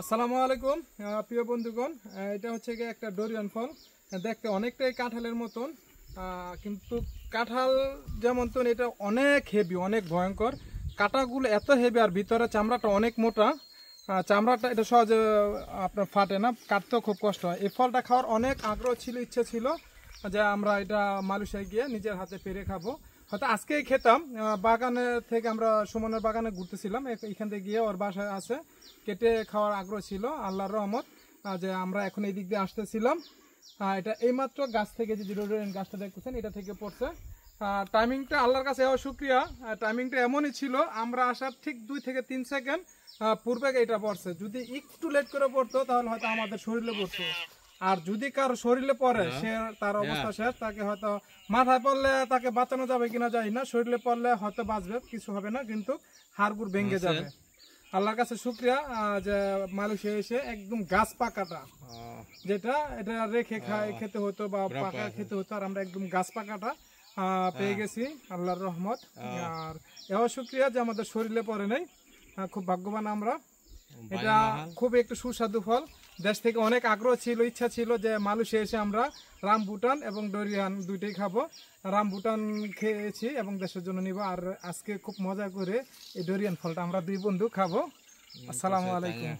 আসসালামু আলাইকুম প্রিয় বন্ধুগণ, এটা হচ্ছে গিয়ে একটা ডোরিয়ান ফল। দেখতে অনেকটাই কাঁঠালের মতন, কিন্তু কাঁঠাল যেমন তো এটা অনেক হেভি, অনেক ভয়ঙ্কর। কাঁটাগুলো এত হেভি আর ভিতরে চামড়াটা অনেক মোটা। চামড়াটা এটা সহজে আপনার ফাটে না, কাটতেও খুব কষ্ট হয়। এই ফলটা খাওয়ার অনেক আগ্রহ ছিল, ইচ্ছে ছিল যে আমরা এটা মালয়েশিয়ায় গিয়ে নিজের হাতে পেরে খাবো। হয়তো আজকেই খেতাম। বাগানে থেকে আমরা সুমনের বাগানে ঘুরতেছিলাম, এখান থেকে গিয়ে ওর বাসায় আছে, কেটে খাওয়ার আগ্রহ ছিল আল্লাহর রহমত। যে আমরা এখন এই দিক দিয়ে আসতেছিলাম, এটা এইমাত্র গাছ থেকে যে রোডেন গাছটা দেখতেছেন এটা থেকে পড়ছে। টাইমিংটা আল্লাহর কাছে শুক্রিয়া, টাইমিংটা এমনই ছিল আমরা আসার ঠিক 2 থেকে 3 সেকেন্ড পূর্বে এটা পড়ছে। যদি একটু লেট করে পড়তো তাহলে হয়তো আমাদের শরীরে পড়তো, আর যদি কারো শরীরে পড়ে সে তার অবস্থা শেষ। তাকে হয়তো মাথায় পড়লে তাকে বাঁচানো যাবে কিনা জানি না, শরীরে পড়লে হয়তো বাঁচবে, কিছু হবে না, কিন্তু হাড়গুড় ভেঙে যাবে। আল্লাহর কাছে শুক্রিয়া যে মালয়েশিয়া এসে একদম গাছ পাকাটা, যেটা এটা রেখে খেতে হতো বা পাকা খেতে হতো, আর আমরা একদম গাছ পাকাটা পেয়ে গেছি আল্লাহর রহমত। আর এও শুক্রিয়া যে আমাদের শরীরে পড়ে নেই, খুব ভাগ্যবান আমরা। এটা খুব একটু সুস্বাদু ফল। দেশ থেকে অনেক আগ্রহ ছিল, ইচ্ছা ছিল যে মালয়েশিয়া এসে আমরা রামবুটান এবং ডোরিয়ান দুইটাই খাবো। রামবুটান খেয়েছি এবং দেশের জন্য নিব, আর আজকে খুব মজা করে এই ডোরিয়ান ফলটা আমরা দুই বন্ধু খাবো। আসসালামু আলাইকুম।